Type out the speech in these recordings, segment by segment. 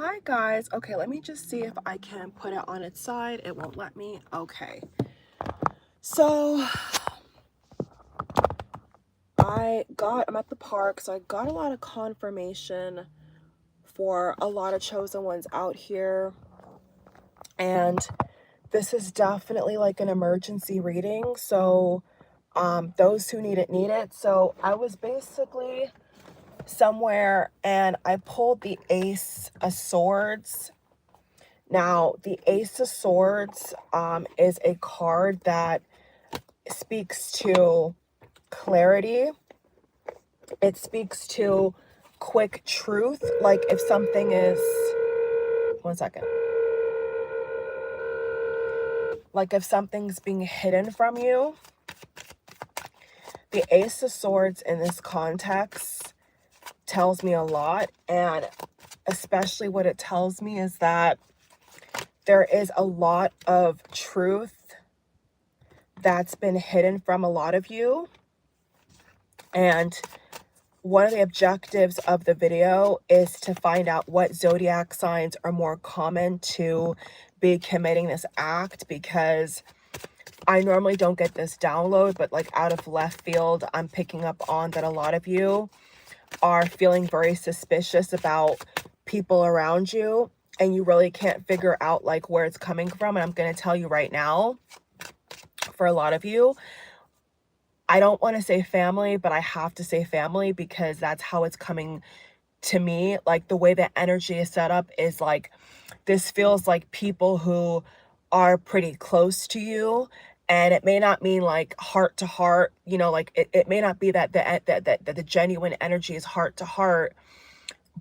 Hi guys. Okay, let me just see if I can put it on its side. It won't let me. Okay. So I'm at the park, so I got a lot of confirmation for a lot of chosen ones out here. And this is definitely like an emergency reading. So those who need it need it. So I was basically somewhere and I pulled the Ace of Swords. Now, the Ace of Swords is a card that speaks to clarity. It speaks to quick truth. Like if something is, one second. Like if something's being hidden from you. The Ace of Swords in this context tells me a lot. And especially what it tells me is that there is a lot of truth that's been hidden from a lot of you. And one of the objectives of the video is to find out what zodiac signs are more common to be committing this act, because I normally don't get this download, but like out of left field, I'm picking up on that a lot of you are feeling very suspicious about people around you and you really can't figure out like where it's coming from. And I'm going to tell you right now, for a lot of you, I don't want to say family, but I have to say family because that's how it's coming to me. Like the way the energy is set up is like, this feels like people who are pretty close to you. And it may not mean like heart to heart, you know, like it may not be that the genuine energy is heart to heart.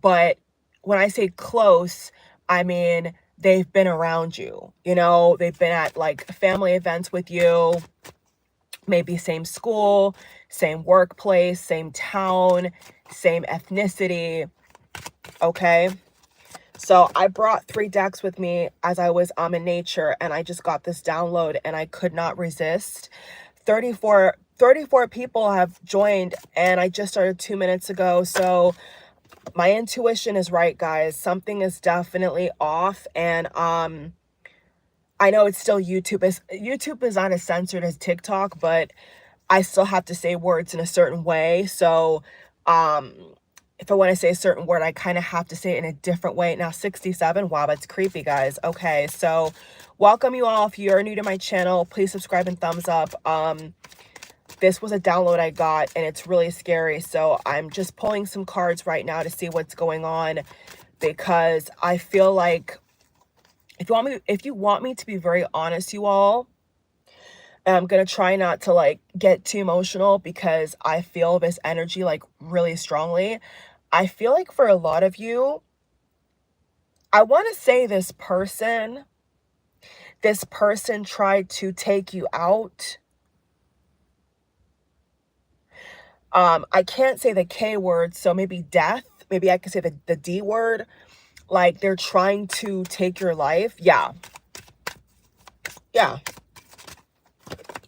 But when I say close, I mean, they've been around you, you know, they've been at like family events with you, maybe same school, same workplace, same town, same ethnicity. Okay. So I brought 3 decks with me as I was in nature, and I just got this download and I could not resist. 34 people have joined and I just started 2 minutes ago. So my intuition is right, guys. Something is definitely off. And I know it's still YouTube is not as censored as TikTok, but I still have to say words in a certain way. So if I want to say a certain word, I kind of have to say it in a different way. Now 67, wow, that's creepy, guys. Okay, so welcome you all. If you're new to my channel, please subscribe and thumbs up. This was a download I got and it's really scary. So I'm just pulling some cards right now to see what's going on, because I feel like if you want me to be very honest, you all, and I'm going to try not to like get too emotional because I feel this energy like really strongly. I feel like for a lot of you, I want to say this person tried to take you out. I can't say the K word, so maybe death. Maybe I could say the D word. Like they're trying to take your life. Yeah. Yeah.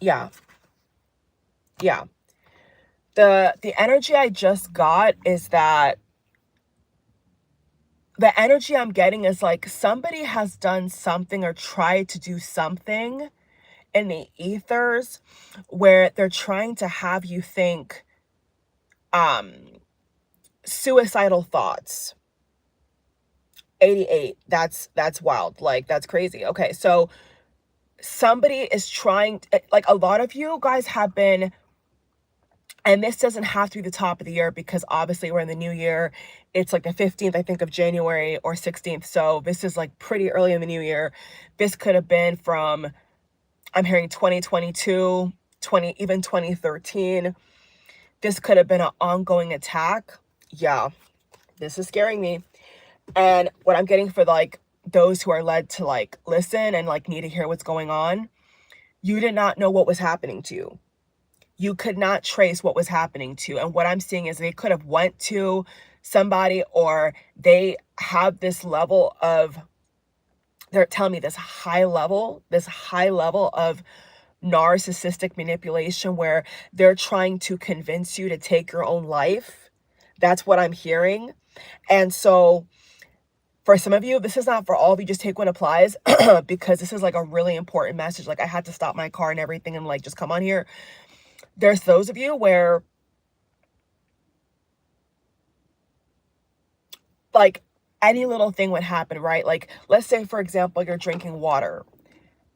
Yeah. Yeah. The energy I just got is that the energy I'm getting is like somebody has done something or tried to do something in the ethers where they're trying to have you think suicidal thoughts. 88, that's wild. Like that's crazy. Okay, so somebody is trying, like a lot of you guys have been, and this doesn't have to be the top of the year because obviously we're in the new year. It's like the 15th, I think, of January or 16th. So this is like pretty early in the new year. This could have been from, I'm hearing 2022, even 2013. This could have been an ongoing attack. Yeah, this is scaring me. And what I'm getting for like those who are led to like listen and like need to hear what's going on, you did not know what was happening to you. You could not trace what was happening to you. And what I'm seeing is they could have went to somebody, or they have this level of, they're telling me this high level of narcissistic manipulation where they're trying to convince you to take your own life. That's what I'm hearing. And so For some of you, this is not for all of you, just take what applies because this is like a really important message. Like I had to stop my car and everything and like just come on here. There's those of you where like any little thing would happen, right? Like let's say, for example, you're drinking water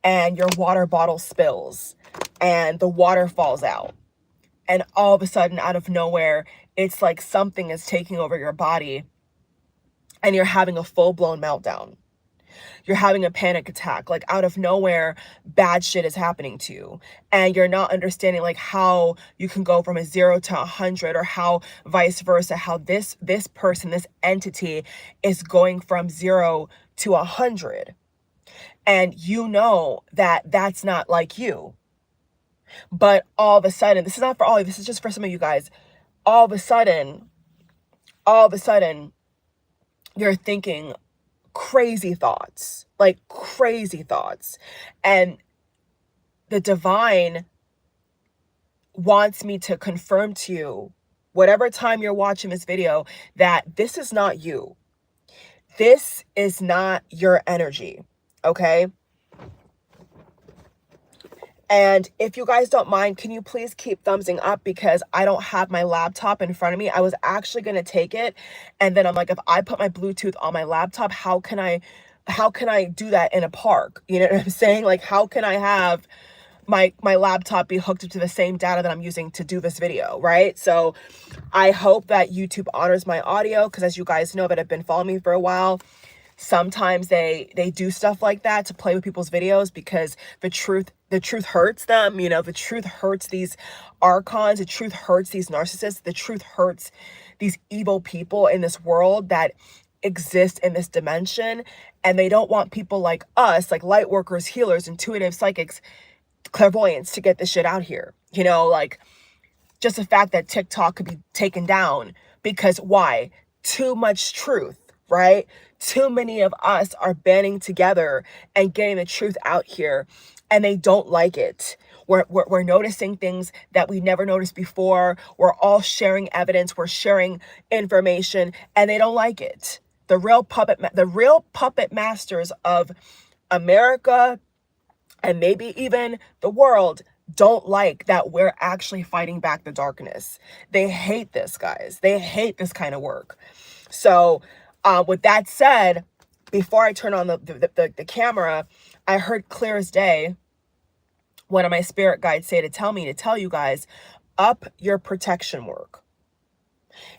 and your water bottle spills and the water falls out. And all of a sudden, out of nowhere, it's like something is taking over your body and you're having a full-blown meltdown. You're having a panic attack. Like out of nowhere, bad shit is happening to you. And you're not understanding like how you can go from a 0 to 100 or how vice versa, how this person, this entity is going from 0 to 100. And you know that that's not like you. But all of a sudden, this is not for all of you, this is just for some of you guys. All of a sudden, you're thinking crazy thoughts, like crazy thoughts. And the divine wants me to confirm to you, whatever time you're watching this video, that this is not you. This is not your energy, okay? And if you guys don't mind, can you please keep thumbsing up because I don't have my laptop in front of me. I was actually going to take it. And then I'm like, if I put my Bluetooth on my laptop, how can I do that in a park? You know what I'm saying? Like, how can I have my laptop be hooked up to the same data that I'm using to do this video, right? So I hope that YouTube honors my audio because as you guys know that have been following me for a while, sometimes they do stuff like that to play with people's videos because the truth hurts them. You know, the truth hurts these archons. The truth hurts these narcissists. The truth hurts these evil people in this world that exist in this dimension. And they don't want people like us, like light workers, healers, intuitive psychics, clairvoyants to get this shit out here. You know, like just the fact that TikTok could be taken down because why? Too much truth, right? Too many of us are banding together and getting the truth out here and they don't like it. We're noticing things that we never noticed before. We're all sharing evidence. We're sharing information and they don't like it. The real puppet masters of America and maybe even the world don't like that we're actually fighting back the darkness. They hate this, guys. They hate this kind of work. So with that said, before I turn on the camera, I heard clear as day one of my spirit guides say to tell you guys, up your protection work.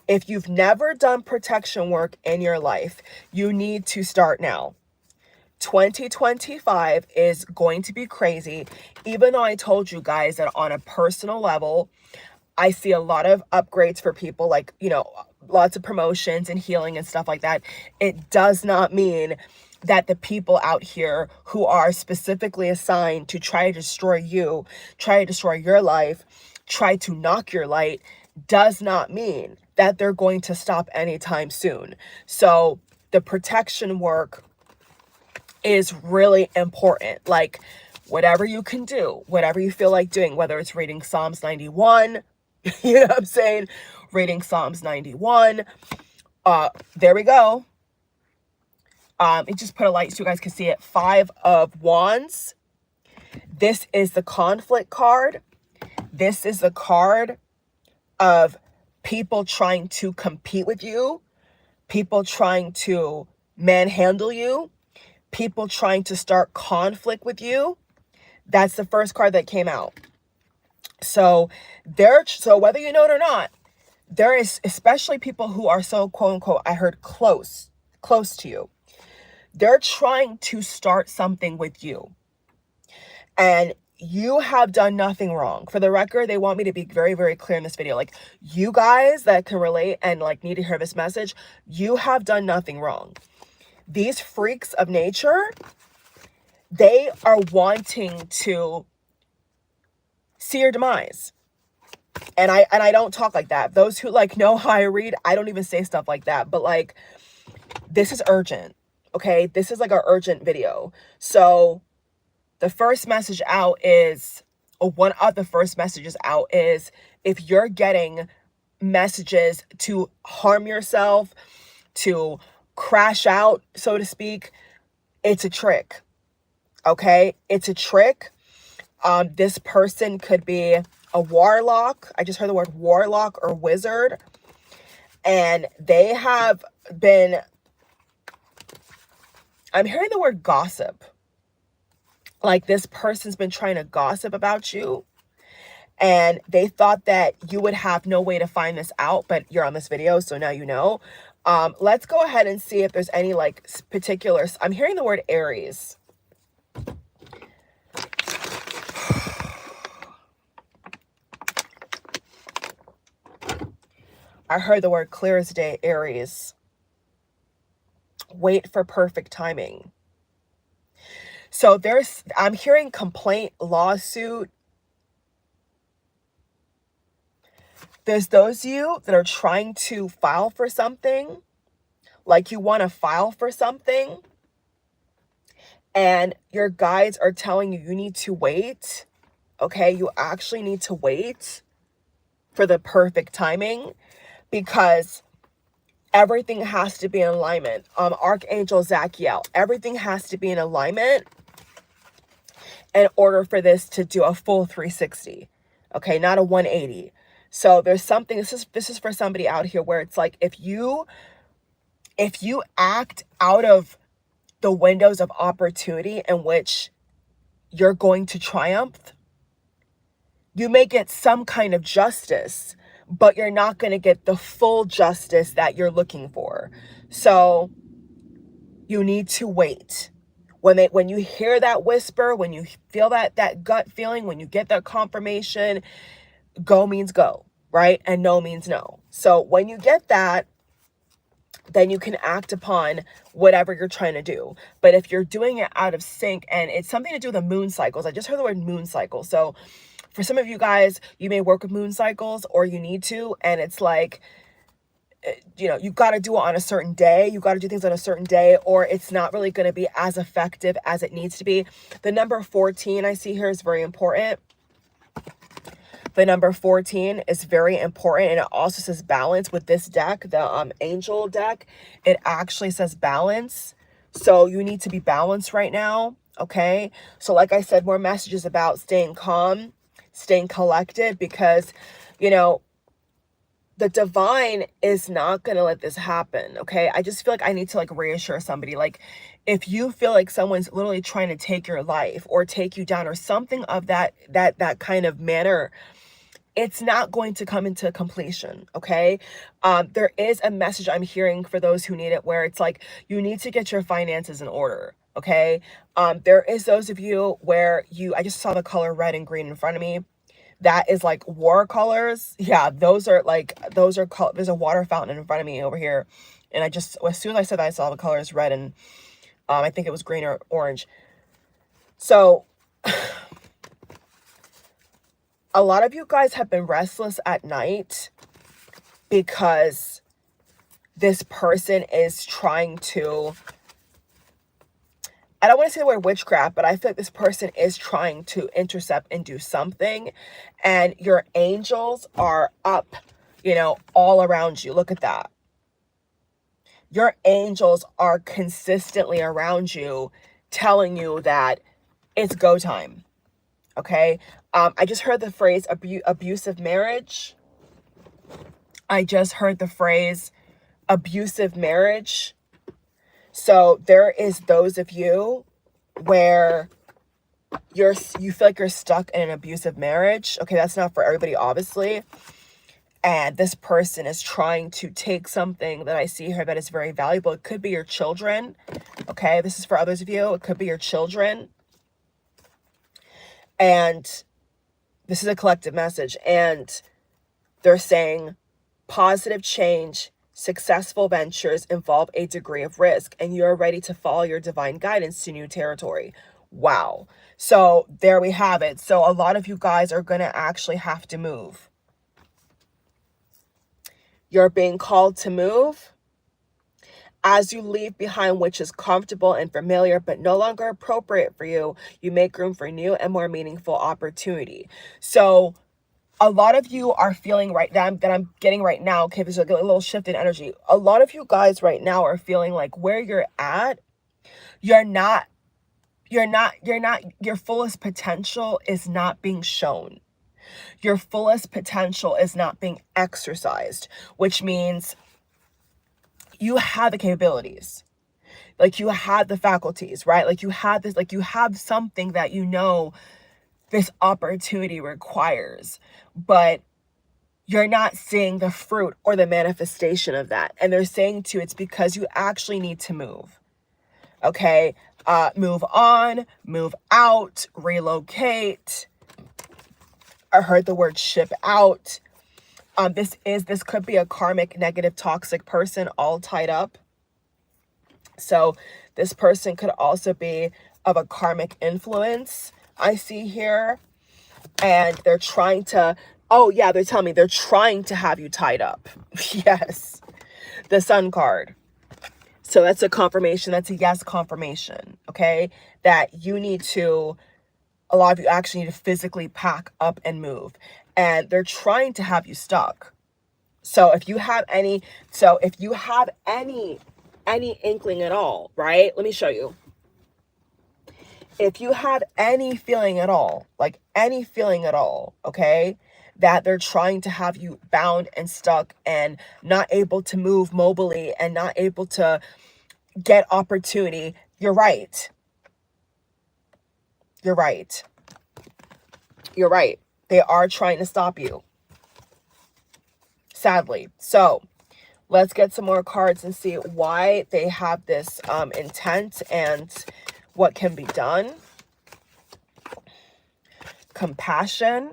If you've never done protection work in your life, you need to start now. 2025 is going to be crazy. Even though I told you guys that on a personal level, I see a lot of upgrades for people, like, you know, lots of promotions and healing and stuff like that. It does not mean that the people out here who are specifically assigned to try to destroy you, try to destroy your life, try to knock your light, does not mean that they're going to stop anytime soon. So the protection work is really important. Like whatever you can do, whatever you feel like doing, whether it's reading Psalms 91, you know what I'm saying? Reading Psalms 91. There we go. It just put a light so you guys can see it. 5 of Wands. This is the conflict card. This is the card of people trying to compete with you, people trying to manhandle you, people trying to start conflict with you. That's the first card that came out. So whether you know it or not, there is especially people who are so quote unquote, I heard close to you. They're trying to start something with you. And you have done nothing wrong. For the record, they want me to be very, very clear in this video. Like you guys that can relate and like need to hear this message, you have done nothing wrong. These freaks of nature, they are wanting to see your demise. And I don't talk like that. Those who like know how I read, I don't even say stuff like that. But like, this is urgent. Okay, this is like an urgent video. So the first message out is, or one of the first messages out is, if you're getting messages to harm yourself, to crash out, so to speak, it's a trick. Okay, it's a trick. This person could be a warlock. I just heard the word warlock or wizard. And they have been, I'm hearing the word gossip. Like this person's been trying to gossip about you. And they thought that you would have no way to find this out, but you're on this video, so now you know. Let's go ahead and see if there's any like particulars. I'm hearing the word Aries. I heard the word clear as day, Aries. Wait for perfect timing. So I'm hearing complaint, lawsuit. There's those of you that are trying to file for something, like you want to file for something, and your guides are telling you need to wait. Okay, you actually need to wait for the perfect timing, because everything has to be in alignment. Archangel 𝒸𝒶𝓅𝓅, everything has to be in alignment in order for this to do a full 360. Okay, not a 180. So there's something, this is for somebody out here where it's like, if you act out of the windows of opportunity in which you're going to triumph, you may get some kind of justice, but you're not going to get the full justice that you're looking for. So you need to wait. When you hear that whisper, when you feel that gut feeling, when you get that confirmation, go means go, right? And no means no. So when you get that, then you can act upon whatever you're trying to do. But if you're doing it out of sync, and it's something to do with the moon cycles, I just heard the word moon cycle. So for some of you guys, you may work with moon cycles, or you need to, and it's like, you know, you got to do it on a certain day. You got to do things on a certain day, or it's not really going to be as effective as it needs to be. The number 14 I see here is very important. The number 14 is very important, and it also says balance with this deck, the angel deck. It actually says balance. So you need to be balanced right now, okay? So like I said, more messages about staying calm, staying collected, because, you know, the divine is not going to let this happen, okay? I just feel like I need to like reassure somebody. Like if you feel like someone's literally trying to take your life or take you down or something of that kind of manner, it's not going to come into completion, okay? There is a message I'm hearing for those who need it, where it's like, you need to get your finances in order, okay? There is those of you where I just saw the color red and green in front of me. That is like war colors. Yeah, there's a water fountain in front of me over here. And as soon as I said that, I saw the colors red and I think it was green or orange. So a lot of you guys have been restless at night because this person is trying to, I don't want to say the word witchcraft, but I feel like this person is trying to intercept and do something. And your angels are up, you know, all around you. Look at that. Your angels are consistently around you, telling you that it's go time. Okay. I just heard the phrase abusive marriage. I just heard the phrase abusive marriage. So there is those of you where you feel like you're stuck in an abusive marriage. Okay, that's not for everybody, obviously. And this person is trying to take something that I see here that is very valuable. It could be your children. Okay, this is for others of you. It could be your children. And this is a collective message. And they're saying positive change, successful ventures involve a degree of risk, and you're ready to follow your divine guidance to new territory. Wow. So there we have it. So a lot of you guys are going to actually have to move. You're being called to move as you leave behind which is comfortable and familiar but no longer appropriate for you. You make room for new and more meaningful opportunity. So a lot of you are feeling right now, that I'm getting right now, okay, there's like a little shift in energy. A lot of you guys right now are feeling like where you're at, you're not, your fullest potential is not being shown. Your fullest potential is not being exercised, which means you have the capabilities. Like you have the faculties, right? Like you have this, like you have something that you know this opportunity requires, but you're not seeing the fruit or the manifestation of that. And they're saying to you, it's because you actually need to move. Okay. Move on, move out, relocate. I heard the word ship out. This could be a karmic, negative, toxic person all tied up. So this person could also be of a karmic influence, I see here. And they're trying to, oh yeah, they're telling me they're trying to have you tied up. Yes. The Sun card. So that's a confirmation. That's a yes confirmation. Okay. That you need to, a lot of you actually need to physically pack up and move. And they're trying to have you stuck. So if you have any inkling at all, right? Let me show you. If you have any feeling at all, like any feeling at all, okay, that they're trying to have you bound and stuck and not able to move mobily and not able to get opportunity, you're right. You're right. You're right. They are trying to stop you. Sadly. So let's get some more cards and see why they have this intent and what can be done. Compassion.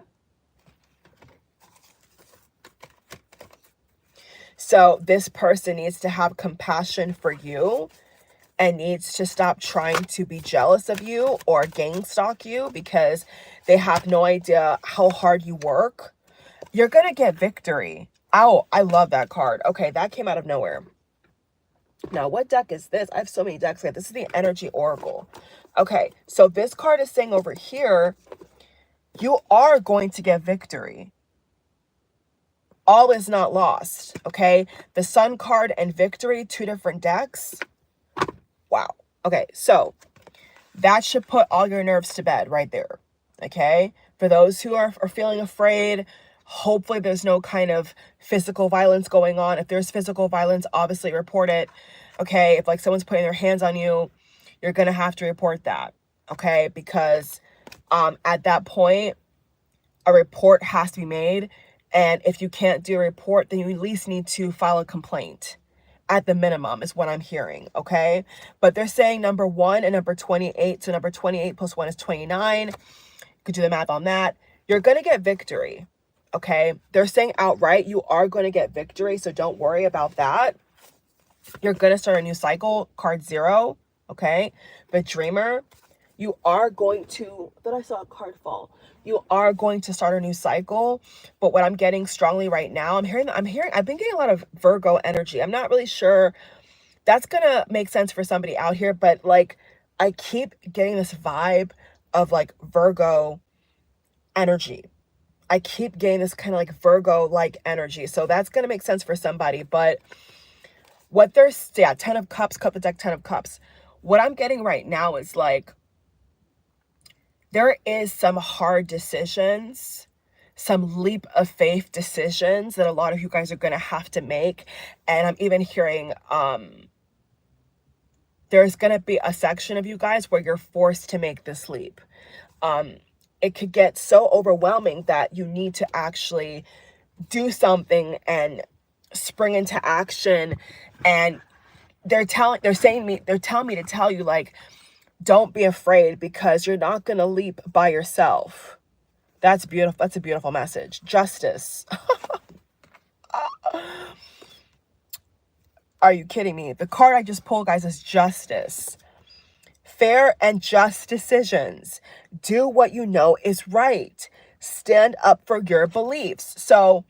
So this person needs to have compassion for you and needs to stop trying to be jealous of you or gang stalk you because they have no idea how hard you work. You're going to get victory. Oh, I love that card. Okay, that came out of nowhere. Now, what deck is this? I have so many decks. This is the Energy Oracle. Okay, so this card is saying over here, you are going to get victory. All is not lost, okay? The Sun card and victory, two different decks. Wow. Okay, so that should put all your nerves to bed right there, okay? For those who are feeling afraid, hopefully there's no kind of physical violence going on. If there's physical violence, obviously report it, okay? If like someone's putting their hands on you, you're going to have to report that, okay? Because at that point, a report has to be made. And if you can't do a report, then you at least need to file a complaint. At the minimum is what I'm hearing, okay? But they're saying number 1 and number 28. So number 28 plus 1 is 29. You could do the math on that. You're going to get victory, okay? They're saying outright you are going to get victory, so don't worry about that. You're going to start a new cycle, card 0, okay? The Dreamer, you are going to, I thought I saw a card fall. You are going to start a new cycle, but what I'm getting strongly right now, I've been getting a lot of Virgo energy. I'm not really sure that's gonna make sense for somebody out here, but like, I keep getting this vibe of like Virgo energy. I keep getting this kind of like Virgo-like energy. So that's gonna make sense for somebody, but what there's, yeah, 10 of Cups, Cup of Deck, 10 of Cups. What I'm getting right now is like, there is some hard decisions, some leap of faith decisions that a lot of you guys are going to have to make. And I'm even hearing there's going to be a section of you guys where you're forced to make this leap. It could get so overwhelming that you need to actually do something and spring into action. And they're telling me to tell you, like, don't be afraid because you're not going to leap by yourself. That's beautiful. That's a beautiful message. Justice. Are you kidding me? The card I just pulled, guys, is justice. Fair and just decisions. Do what you know is right. Stand up for your beliefs. So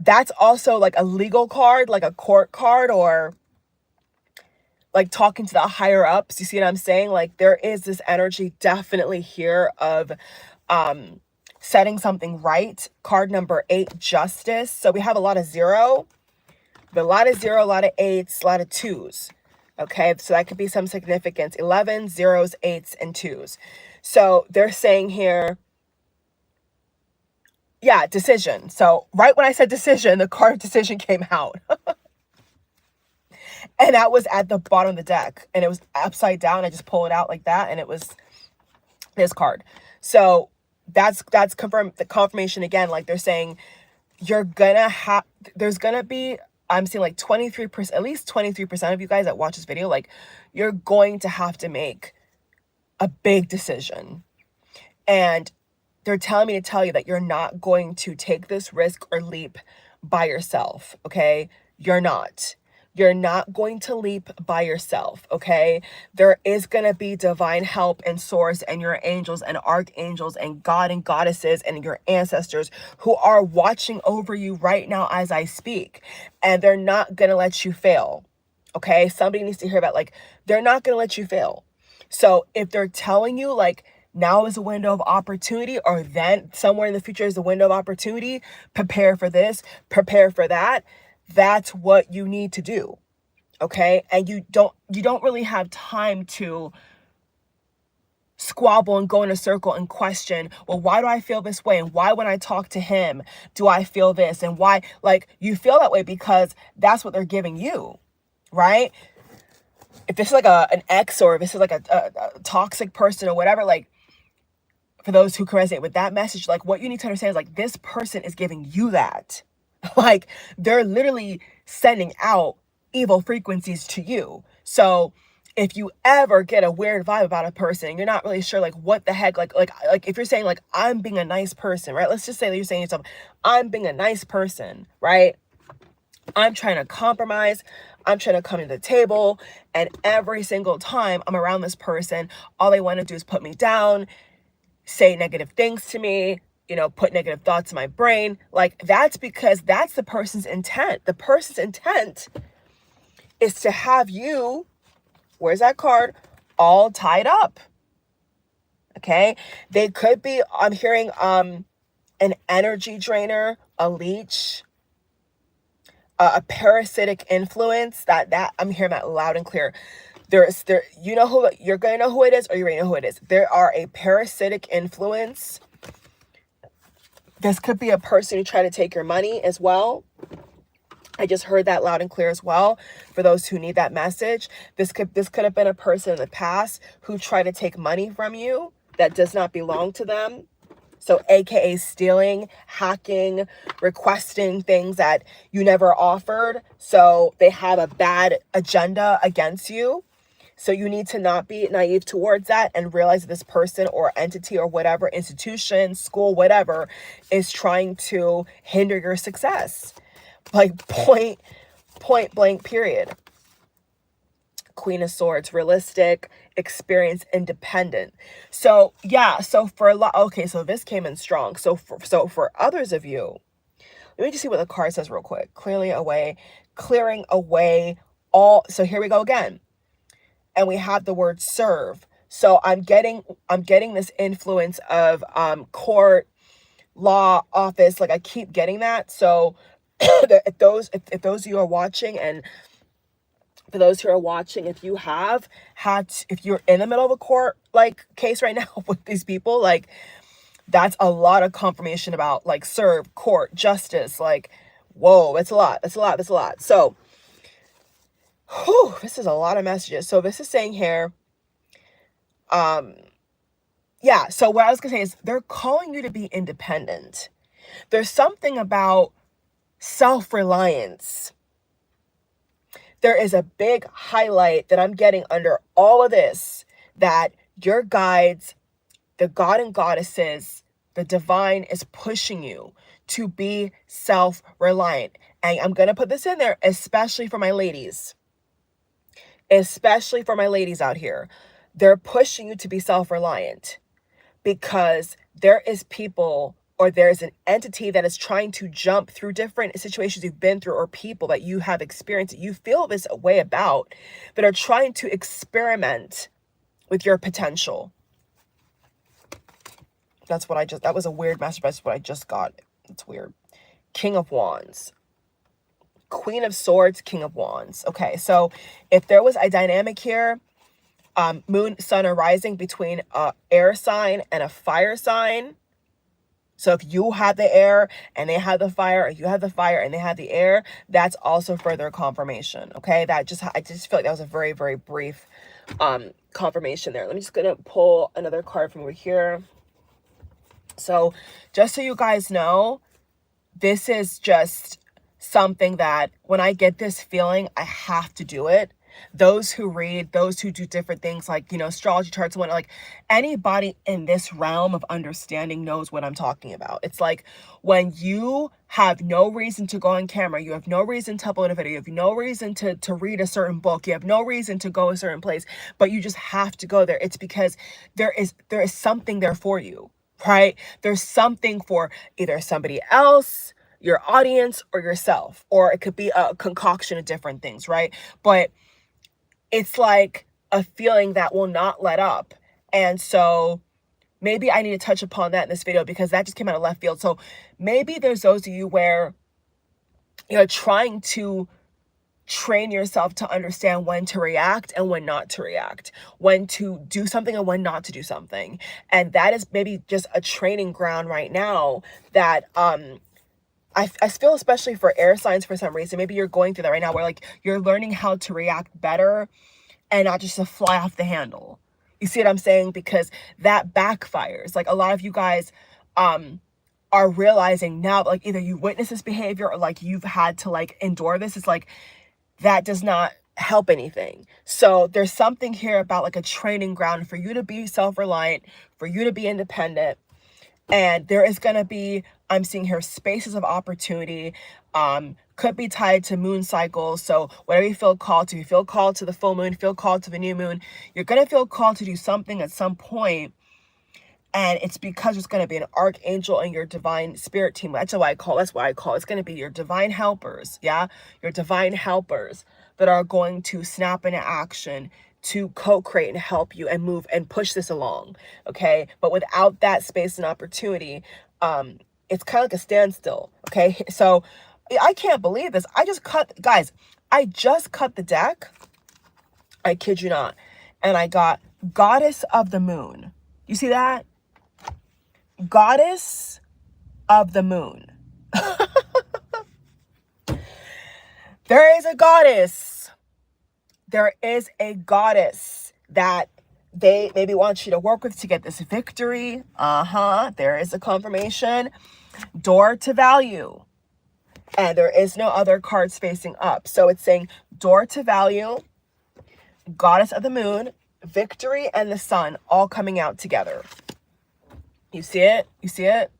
that's also like a legal card, like a court card, or like talking to the higher ups. You see what I'm saying? Like there is this energy definitely here of setting something right. Card number 8, justice. So we have a lot of 0, but a lot of 0, a lot of 8s, a lot of 2s. Okay, so that could be some significance. 11, 0s, 8s, and 2s. So they're saying here, yeah, decision. So right when I said decision, the card of decision came out. And that was at the bottom of the deck. And it was upside down. I just pulled it out like that. And it was this card. So that's confirmed, the confirmation again. Like they're saying, you're gonna have, there's gonna be, I'm seeing like 23%, at least 23% of you guys that watch this video, like you're going to have to make a big decision. And they're telling me to tell you that you're not going to take this risk or leap by yourself, okay? You're not. You're not going to leap by yourself, okay? There is going to be divine help and source and your angels and archangels and God and goddesses and your ancestors who are watching over you right now as I speak. And they're not going to let you fail, okay? Somebody needs to hear that. Like, they're not going to let you fail. So if they're telling you, like, now is a window of opportunity, or then somewhere in the future is a window of opportunity, prepare for this, prepare for that. That's what you need to do. Okay. And you don't really have time to squabble and go in a circle and question, well, why do I feel this way? And why when I talk to him, do I feel this? And why, like, you feel that way because that's what they're giving you, right? If this is like an ex, or if this is like a toxic person or whatever, like, for those who can resonate with that message, like what you need to understand is like this person is giving you that. Like they're literally sending out evil frequencies to you. So if you ever get a weird vibe about a person and you're not really sure like what the heck, like if you're saying like I'm being a nice person, right? Let's just say that you're saying to yourself, I'm being a nice person, right? I'm trying to compromise. I'm trying to come to the table, and every single time I'm around this person, all they want to do is put me down, say negative things to me, you know, put negative thoughts in my brain. Like that's because that's the person's intent. The person's intent is to have you, where's that card, all tied up. Okay. They could be, I'm hearing an energy drainer, a leech, a parasitic influence. That I'm hearing that loud and clear. You know who, you're going to know who it is, or you already know who it is. There are a parasitic influence. This could be a person who tried to take your money as well. I just heard that loud and clear as well. For those who need that message, this could have been a person in the past who tried to take money from you that does not belong to them. So AKA stealing, hacking, requesting things that you never offered. So they have a bad agenda against you. So you need to not be naive towards that and realize that this person or entity or whatever, institution, school, whatever, is trying to hinder your success. Like point blank, period. Queen of Swords, realistic, experience, independent. So yeah, so for a lot, okay, so this came in strong. So for others of you, let me just see what the card says real quick. Clearing away all, so here we go again. And we have the word serve. So I'm getting this influence of court, law, office. Like I keep getting that. So if those of you are watching, and for those who are watching, if you have had, if you're in the middle of a court like case right now with these people, like that's a lot of confirmation about like serve, court, justice. Like, whoa, it's a lot. That's a lot. So this is a lot of messages. So this is saying here, yeah, so what I was gonna say is they're calling you to be independent. There's something about self-reliance. There is a big highlight that I'm getting under all of this, that your guides, the God and goddesses, the divine is pushing you to be self-reliant. And I'm gonna put this in there, especially for my ladies. Especially for my ladies out here. They're pushing you to be self-reliant because there is people, or there's an entity that is trying to jump through different situations you've been through, or people that you have experienced, you feel this way about, that are trying to experiment with your potential. That's what I just, that was a weird message, but that's what I just got. It's weird. King of Wands. Queen of Swords, King of Wands. Okay, so if there was a dynamic here, moon, sun, or rising between a air sign and a fire sign. So if you have the air and they have the fire, or you have the fire and they have the air, that's also further confirmation. Okay, that just, I just feel like that was a very, very brief confirmation there. Let me just gonna pull another card from over here. So just so you guys know, this is just something that when I get this feeling, I have to do it. Those who read, those who do different things like, you know, astrology charts and whatnot, like anybody in this realm of understanding knows what I'm talking about. It's like when you have no reason to go on camera, you have no reason to upload a video, you have no reason to read a certain book, you have no reason to go a certain place, but you just have to go there. It's because there is something there for you, right? There's something for either somebody else, your audience, or yourself, or it could be a concoction of different things, right? But it's like a feeling that will not let up. And so maybe I need to touch upon that in this video because that just came out of left field. So maybe there's those of you where you're trying to train yourself to understand when to react and when not to react, when to do something and when not to do something. And that is maybe just a training ground right now that I feel, especially for air signs, for some reason, maybe you're going through that right now where like you're learning how to react better and not just to fly off the handle. You see what I'm saying? Because that backfires. Like a lot of you guys are realizing now, like either you witness this behavior or like you've had to like endure this. It's like that does not help anything. So there's something here about like a training ground for you to be self-reliant, for you to be independent. And there is going to be, I'm seeing here, spaces of opportunity, could be tied to moon cycles. So whatever you feel called to, you feel called to the full moon, feel called to the new moon, you're going to feel called to do something at some point. And it's because there's going to be an archangel in your divine spirit team. That's why I call it's going to be your divine helpers. Yeah. Your divine helpers that are going to snap into action to co-create and help you and move and push this along. Okay. But without that space and opportunity, it's kind of like a standstill. Okay. So I can't believe this. I just cut the deck. I kid you not. And I got Goddess of the Moon. You see that? Goddess of the Moon. There is a goddess. There is a goddess that they maybe want you to work with to get this victory. There is a confirmation. Door to value. And there is no other cards facing up. So it's saying door to value, Goddess of the Moon, victory, and the sun all coming out together. You see it? You see it?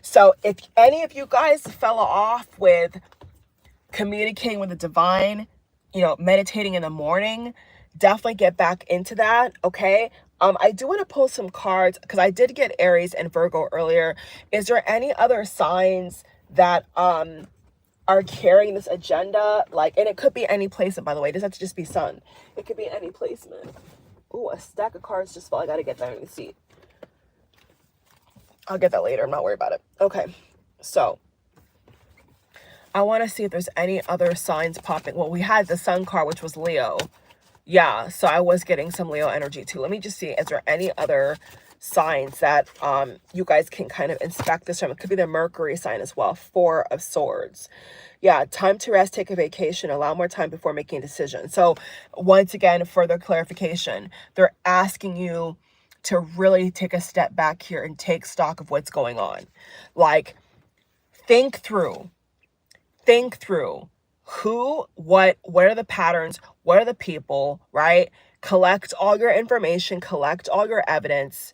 So if any of you guys fell off with communicating with the divine, you know, meditating in the morning, definitely get back into that. Okay. I do want to pull some cards because I did get Aries and Virgo earlier. Is there any other signs that are carrying this agenda? Like, and it could be any placement, by the way. It doesn't have to just be sun. It could be any placement. Ooh, a stack of cards just fell. I got to get that in the seat. I'll get that later. I'm not worried about it. Okay. So I want to see if there's any other signs popping. Well, we had the sun card, which was Leo. Yeah. So I was getting some Leo energy too. Let me just see. Is there any other signs that you guys can kind of inspect this from? It could be the Mercury sign as well. 4 of Swords. Yeah. Time to rest, take a vacation, allow more time before making a decision. So once again, further clarification, they're asking you to really take a step back here and take stock of what's going on. Like, think through who, what are the patterns, what are the people, right? Collect all your information, collect all your evidence,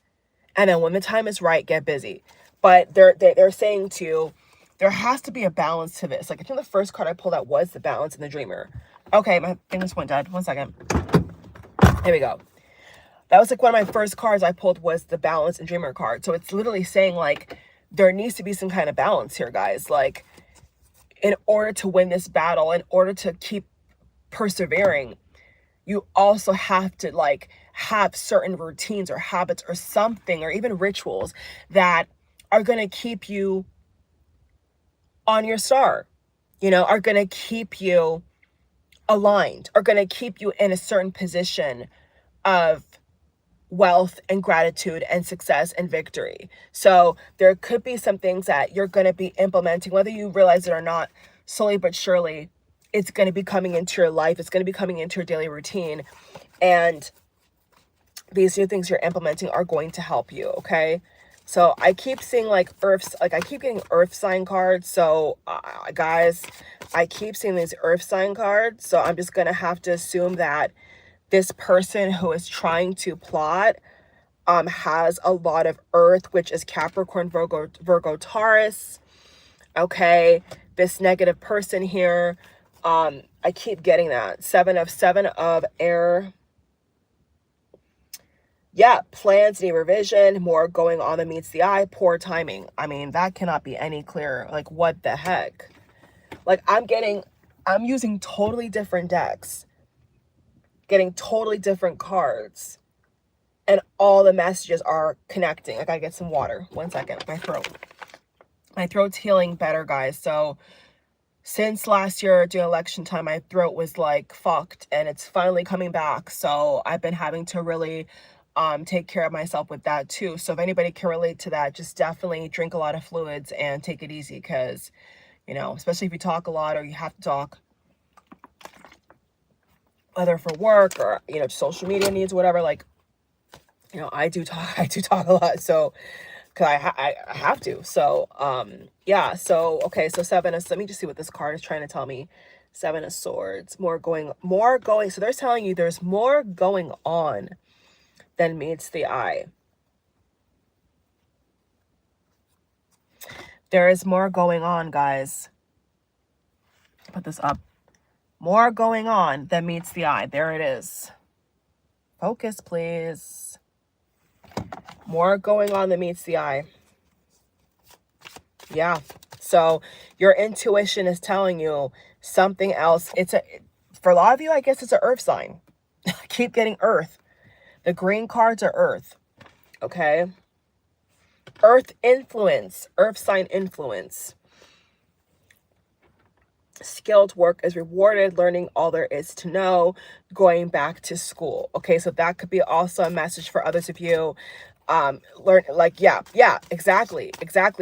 and then when the time is right, get busy. But they're saying to you, there has to be a balance to this. Like, I think the first card I pulled out was the Balance and the Dreamer. Okay, my thing just went dead. 1 second. Here we go. That was like one of my first cards I pulled was the Balance and Dreamer card. So it's literally saying like, there needs to be some kind of balance here, guys. Like, in order to win this battle, in order to keep persevering, you also have to like have certain routines or habits or something, or even rituals that are going to keep you on your star, you know, are going to keep you aligned, are going to keep you in a certain position of wealth and gratitude and success and victory. So there could be some things that you're going to be implementing, whether you realize it or not, slowly but surely. It's going to be coming into your life. It's going to be coming into your daily routine. And these new things you're implementing are going to help you. Okay. So I keep seeing like I keep getting earth sign cards. So guys, I keep seeing these earth sign cards. So I'm just going to have to assume that this person who is trying to plot has a lot of earth, which is Capricorn, Virgo, Taurus. Okay. This negative person here, I keep getting that seven of air. Yeah, plans need revision, more going on than meets the eye, poor timing. I mean, that cannot be any clearer. Like, what the heck? Like, I'm using totally different decks, getting totally different cards, and all the messages are connecting. I gotta get some water. 1 second. My throat's healing better, guys. So since last year during election time, my throat was like fucked, and it's finally coming back. So I've been having to really take care of myself with that too. So if anybody can relate to that, just definitely drink a lot of fluids and take it easy, because, you know, especially if you talk a lot or you have to talk, whether for work or, you know, social media needs, whatever, like, you know, I do talk a lot. So, cause I have to. So, yeah. So, okay. So let me just see what this card is trying to tell me. 7 of Swords, more going. So they're telling you there's more going on than meets the eye. There is more going on, guys. Put this up. More going on than meets the eye. There it is. Focus, please. More going on than meets the eye. Yeah. So your intuition is telling you something else. For a lot of you, I guess it's an earth sign. I keep getting earth. The green cards are earth. Okay. Earth influence, earth sign influence. Skilled work is rewarded, learning all there is to know, going back to school. Okay, so that could be also a message for others of you. Learn, like, yeah, exactly.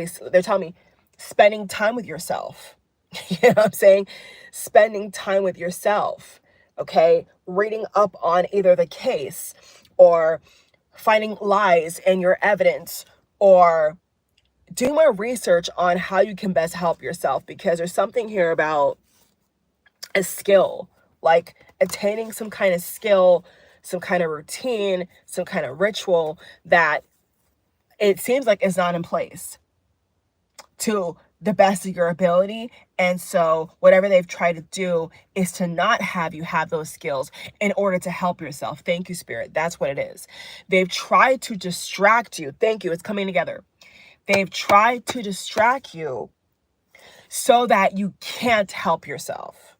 So they're telling me spending time with yourself. You know what I'm saying? Spending time with yourself. Okay, reading up on either the case or finding lies in your evidence, or do more research on how you can best help yourself, because there's something here about a skill, like attaining some kind of skill, some kind of routine, some kind of ritual that it seems like is not in place to the best of your ability. And so whatever they've tried to do is to not have you have those skills in order to help yourself. Thank you, Spirit. That's what it is. They've tried to distract you. Thank you. It's coming together. They've tried to distract you so that you can't help yourself.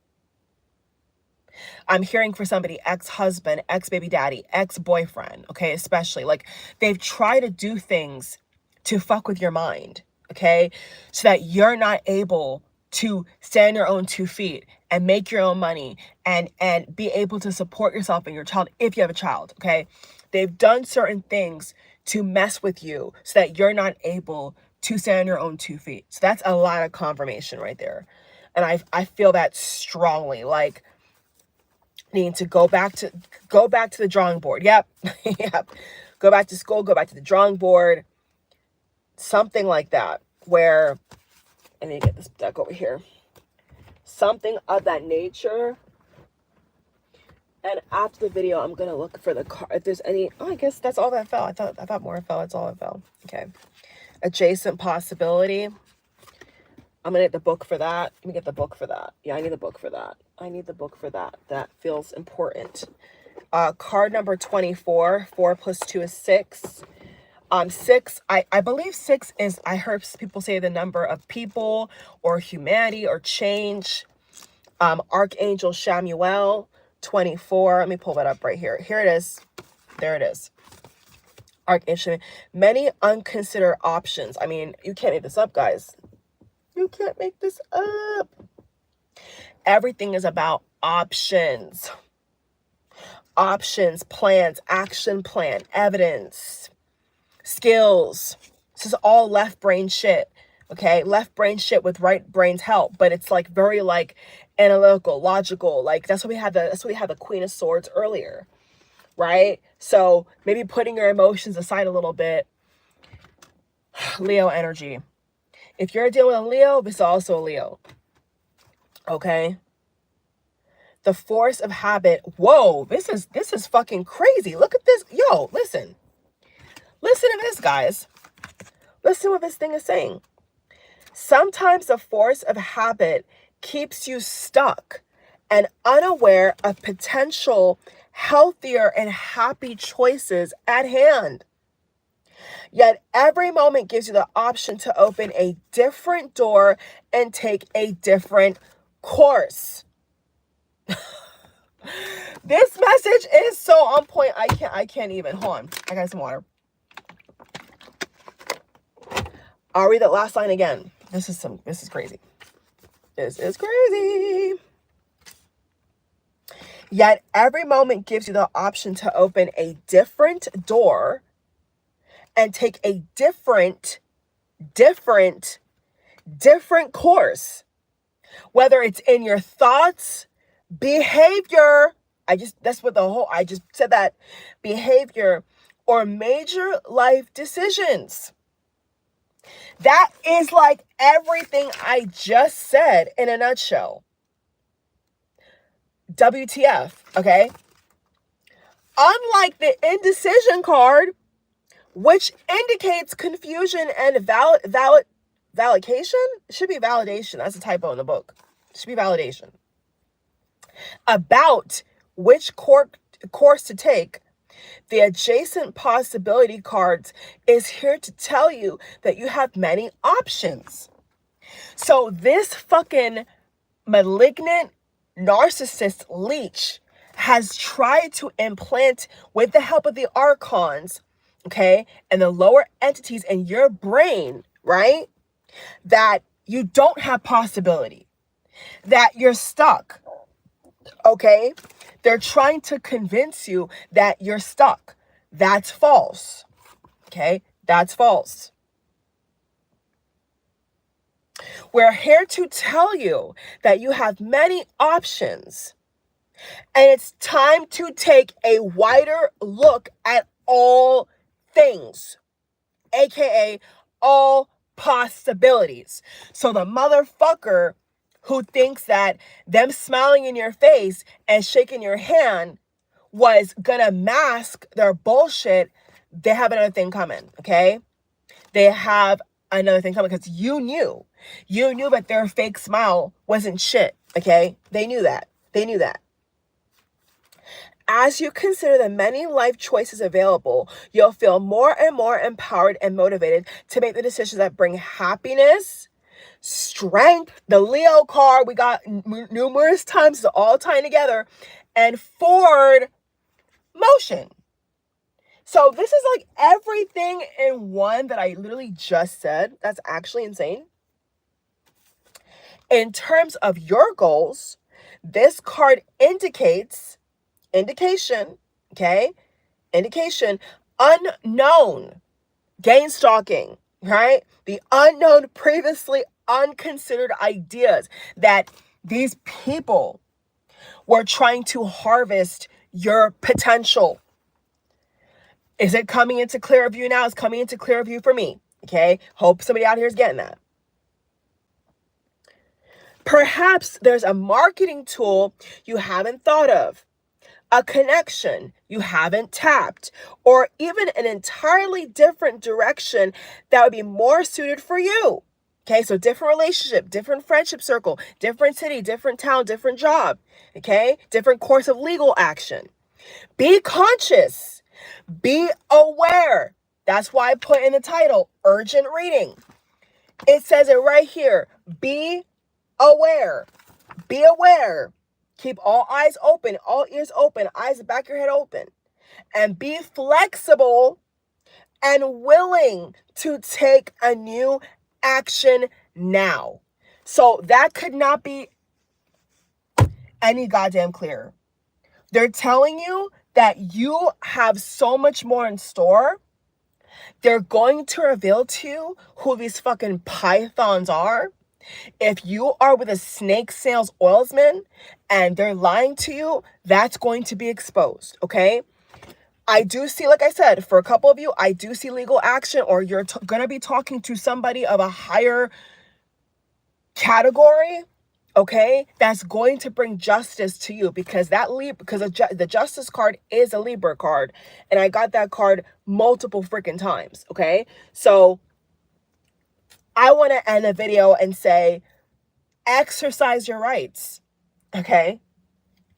I'm hearing for somebody, ex-husband, ex-baby daddy, ex-boyfriend, okay, especially. Like, they've tried to do things to fuck with your mind, okay, so that you're not able to stand your own 2 feet and make your own money and be able to support yourself and your child if you have a child, okay? They've done certain things to mess with you so that you're not able to stand on your own 2 feet. So that's a lot of confirmation right there. And I feel that strongly, like, needing to go back to the drawing board. Yep. Yep. Go back to school, go back to the drawing board. Something like that, where I need to get this deck over here. Something of that nature. And after the video, I'm gonna look for the card. If there's any, oh, I guess that's all that fell. I thought more fell. That's all that fell. Okay. Adjacent possibility. I'm gonna get the book for that. Let me get the book for that. Yeah, I need the book for that. I need the book for that. That feels important. Card number 24. 4 plus 2 is 6. 6, I believe 6 is, I heard people say, the number of people or humanity or change. Archangel Chamuel 24. Let me pull that up right here. Here it is. There it is. Archangel, many unconsidered options. I mean, you can't make this up, guys. You can't make this up. Everything is about options. Options, plans, action plan, evidence, skills. This is all left brain shit. Okay, left brain shit with right brain's help, but it's like very like analytical, logical. Like that's what we had the Queen of Swords earlier, right? So maybe putting your emotions aside a little bit. Leo energy. If you're dealing with a Leo, this is also a Leo. Okay. The force of habit. Whoa, this is fucking crazy. Look at this. Yo, listen. Listen to this, guys. Listen to what this thing is saying. Sometimes the force of habit keeps you stuck and unaware of potential healthier and happy choices at hand. Yet every moment gives you the option to open a different door and take a different course. This message is so on point. I can't even. Hold on. I got some water. I'll read that last line again. This is crazy. This is crazy. Yet every moment gives you the option to open a different door and take a different course. Whether it's in your thoughts, behavior, I just said that, behavior, or major life decisions. That is like everything I just said in a nutshell. WTF, okay? Unlike the indecision card, which indicates confusion and validation. It should be validation. That's a typo in the book. It should be validation. About which course to take, the adjacent possibility cards is here to tell you that you have many options. So this fucking malignant narcissist leech has tried to implant, with the help of the archons, okay, and the lower entities in your brain, right, that you don't have possibility, that you're stuck, okay? They're trying to convince you that you're stuck. That's false, okay? That's false. We're here to tell you that you have many options, and it's time to take a wider look at all things, aka all possibilities. So the motherfucker who thinks that them smiling in your face and shaking your hand was gonna mask their bullshit, they have another thing coming, okay? They have another thing coming because you knew that their fake smile wasn't shit, okay? They knew that. As you consider the many life choices available, you'll feel more and more empowered and motivated to make the decisions that bring happiness, strength, the Leo card we got numerous times, it's all tying together, and forward motion. So this is like everything in one that I literally just said. That's actually insane. In terms of your goals, this card indication, unknown, gangstalking, right? The unknown, previously unconsidered ideas that these people were trying to harvest your potential. Is it coming into clear view now? It's coming into clear view for me, okay? Hope somebody out here is getting that. Perhaps there's a marketing tool you haven't thought of, a connection you haven't tapped, or even an entirely different direction that would be more suited for you. Okay, so different relationship, different friendship circle, different city, different town, different job, okay? Different course of legal action. Be conscious, be aware. That's why I put in the title, urgent reading. It says it right here, be aware. Be aware. Keep all eyes open, all ears open, eyes back of your head open. And be flexible and willing to take a new action now. So that could not be any goddamn clearer. They're telling you that you have so much more in store. They're going to reveal to you who these fucking pythons are. If you are with a snake sales oilsman and they're lying to you, that's going to be exposed, okay? I do see, like I said, for a couple of you, I do see legal action, or you're going to be talking to somebody of a higher category, okay, that's going to bring justice to you, because the justice card is a Libra card, and I got that card multiple freaking times, okay? So I want to end the video and say, exercise your rights, okay?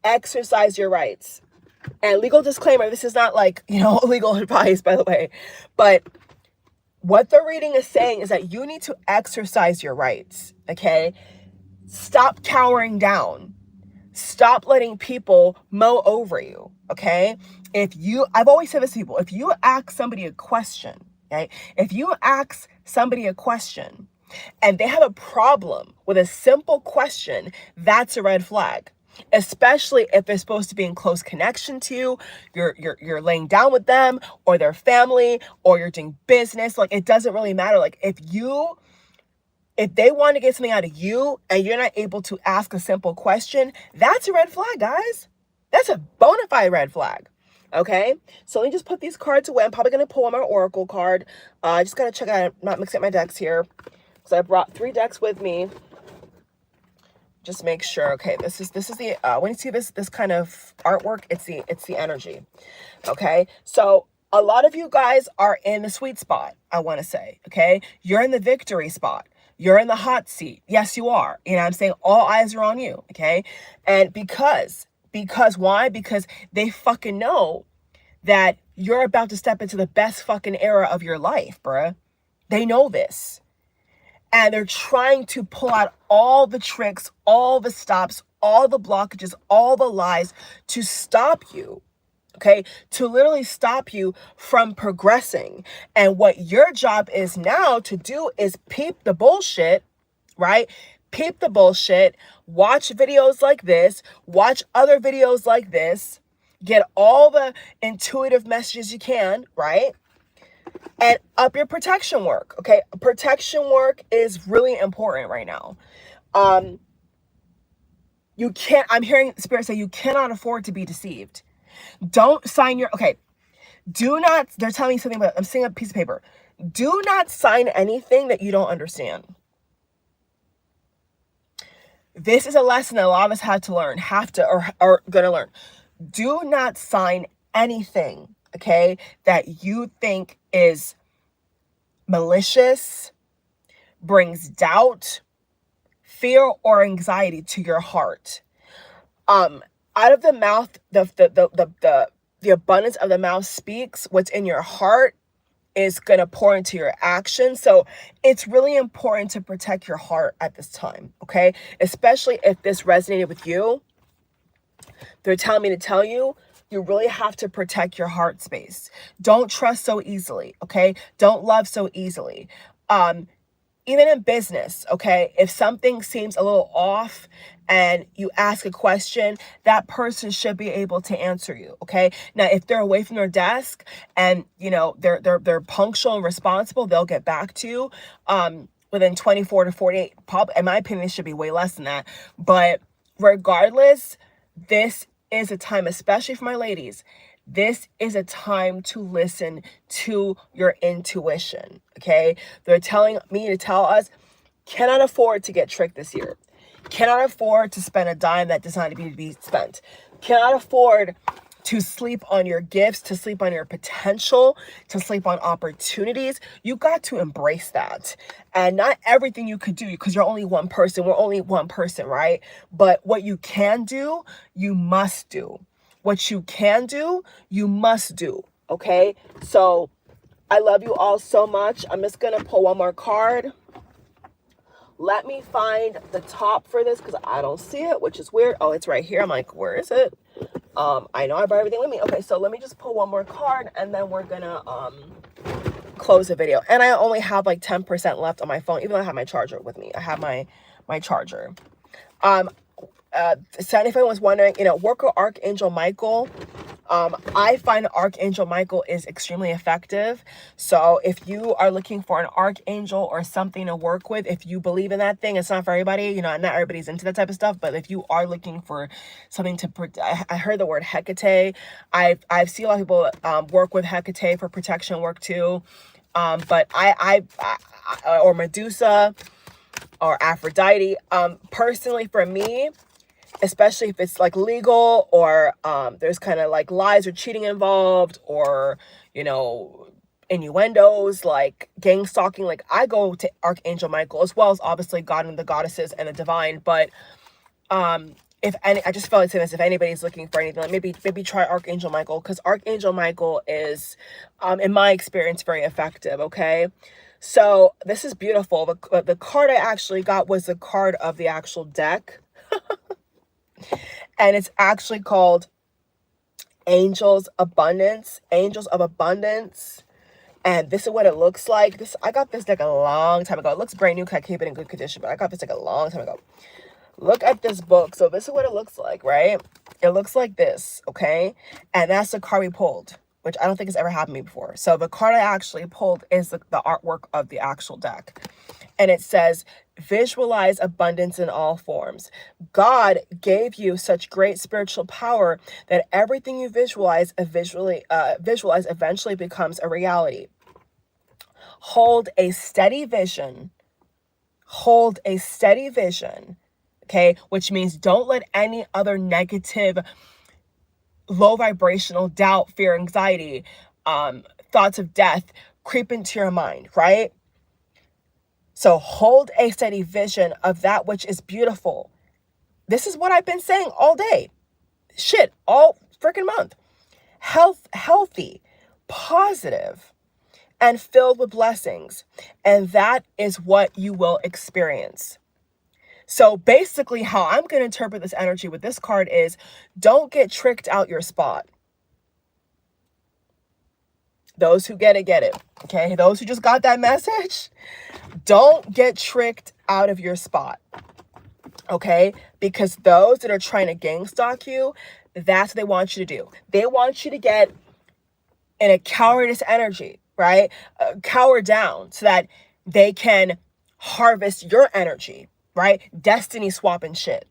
Exercise your rights. And legal disclaimer, this is not like, legal advice, by the way, but what the reading is saying is that you need to exercise your rights, okay? Stop cowering down. Stop letting people mow over you, okay? I've always said this to people, if you ask somebody a question, okay? If you ask somebody a question and they have a problem with a simple question, that's a red flag. Especially if they're supposed to be in close connection to you, you're laying down with them, or their family, or you're doing business. Like, it doesn't really matter. Like, if they want to get something out of you and you're not able to ask a simple question, that's a red flag, guys. That's a bona fide red flag. Okay, so let me just put these cards away. I'm probably going to pull my oracle card. I just got to check out, I'm not mixing up my decks here, because I brought 3 decks with me. Just make sure. Okay, this is the when you see this kind of artwork, it's the energy. Okay, so a lot of you guys are in the sweet spot, I want to say. Okay, you're in the victory spot. You're in the hot seat. Yes, you are. I'm saying all eyes are on you. Okay, and because why? Because they fucking know that you're about to step into the best fucking era of your life, bruh. They know this. And they're trying to pull out all the tricks, all the stops, all the blockages, all the lies to stop you, okay? To literally stop you from progressing. And what your job is now to do is peep the bullshit, right? Peep the bullshit, watch videos like this, watch other videos like this, get all the intuitive messages you can, right? And up your protection work, okay? Protection work is really important right now. I'm hearing Spirit say you cannot afford to be deceived. Don't sign they're telling me something about, I'm seeing a piece of paper. Do not sign anything that you don't understand. This is a lesson that a lot of us had to learn, or gonna learn. Do not sign anything, okay, that you think is malicious, brings doubt, fear, or anxiety to your heart. Out of the mouth, the abundance of the mouth speaks. What's in your heart is going to pour into your actions. So it's really important to protect your heart at this time, okay? Especially if this resonated with you. They're telling me to tell you, you really have to protect your heart space. Don't trust so easily, okay? Don't love so easily. Even in business, okay? If something seems a little off and you ask a question, that person should be able to answer you, okay? Now, if they're away from their desk and, they're punctual and responsible, they'll get back to you within 24 to 48. Probably, in my opinion, it should be way less than that. But regardless, this is a time, especially for my ladies, this is a time to listen to your intuition, okay? They're telling me to tell us, cannot afford to get tricked this year. Cannot afford to spend a dime that does not need to be spent. Cannot afford to sleep on your gifts, to sleep on your potential, to sleep on opportunities. You got to embrace that. And not everything you could do, because you're only one person. We're only one person, right? But what you can do, you must do. What you can do, you must do, okay? So I love you all so much. I'm just going to pull one more card. Let me find the top for this because I don't see it, which is weird. Oh, it's right here. I'm like, where is it? I know I brought everything with me. Okay, so let me just pull one more card and then we're gonna close the video. And I only have like 10% left on my phone, even though I have my charger with me. I have my charger. So if anyone was wondering, work with Archangel Michael. I find Archangel Michael is extremely effective. So if you are looking for an archangel or something to work with, if you believe in that thing, it's not for everybody. Not everybody's into that type of stuff. But if you are looking for something to, I heard the word Hecate. I've seen a lot of people work with Hecate for protection work too. But I or Medusa or Aphrodite. Personally, for me, especially if it's like legal or there's kind of like lies or cheating involved, or innuendos like gang stalking, like I go to Archangel Michael, as well as obviously God and the goddesses and the divine. But if any, I just felt like saying this, if anybody's looking for anything, like maybe try Archangel Michael, because Archangel Michael is in my experience very effective. Okay, so this is beautiful. The card I actually got was the card of the actual deck. And it's actually called Angels of Abundance. And this is what it looks like. I got this deck a long time ago. It looks brand new because I keep it in good condition, but I got this deck a long time ago. Look at this book. So this is what it looks like, right? It looks like this, okay? And that's the card we pulled, which I don't think has ever happened to me before. So the card I actually pulled is the artwork of the actual deck. And it says, visualize abundance in all forms. God gave you such great spiritual power that everything you visualize eventually becomes a reality. Hold a steady vision. Okay, which means don't let any other negative, low vibrational doubt, fear, anxiety, thoughts of death creep into your mind, right? So hold a steady vision of that which is beautiful. This is what I've been saying all day. Shit, all freaking month. Healthy, positive, and filled with blessings. And that is what you will experience. So basically how I'm going to interpret this energy with this card is, don't get tricked out your spot. Those who get it. Okay, those who just got that message, don't get tricked out of your spot. Okay, because those that are trying to gang stalk you, that's what they want you to do. They want you to get in a cowardice energy, right? Cower down so that they can harvest your energy, right? Destiny swapping shit.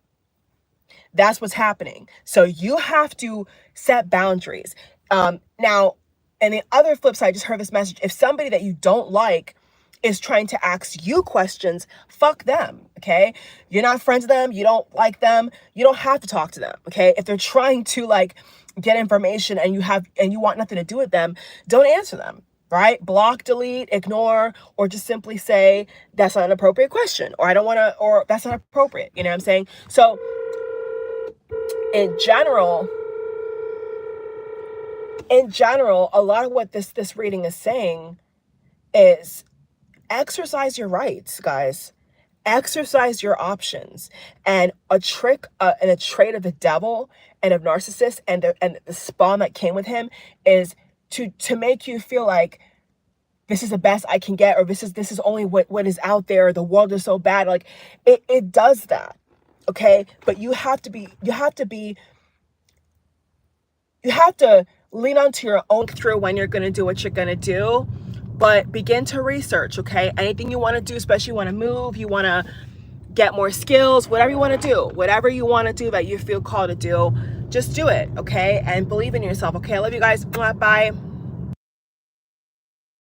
That's what's happening. So you have to set boundaries. Now, and the other flip side, I just heard this message. If somebody that you don't like is trying to ask you questions, fuck them, okay? You're not friends with them. You don't like them. You don't have to talk to them, okay? If they're trying to like get information and you want nothing to do with them, don't answer them, right? Block, delete, ignore, or just simply say, that's not an appropriate question, or I don't want to, or that's not appropriate. You know what I'm saying? So in general, a lot of what this reading is saying is exercise your rights, guys. Exercise your options. And a trick and a trait of the devil and of narcissist and the spawn that came with him is to make you feel like this is the best I can get, or this is only what is out there. The world is so bad. Like it does that. Okay. But you have to lean onto your own through when you're going to do what you're going to do, but begin to research. Okay. Anything you want to do, especially you want to move, you want to get more skills, whatever you want to do that you feel called to do, just do it. Okay. And believe in yourself. Okay. I love you guys. Bye.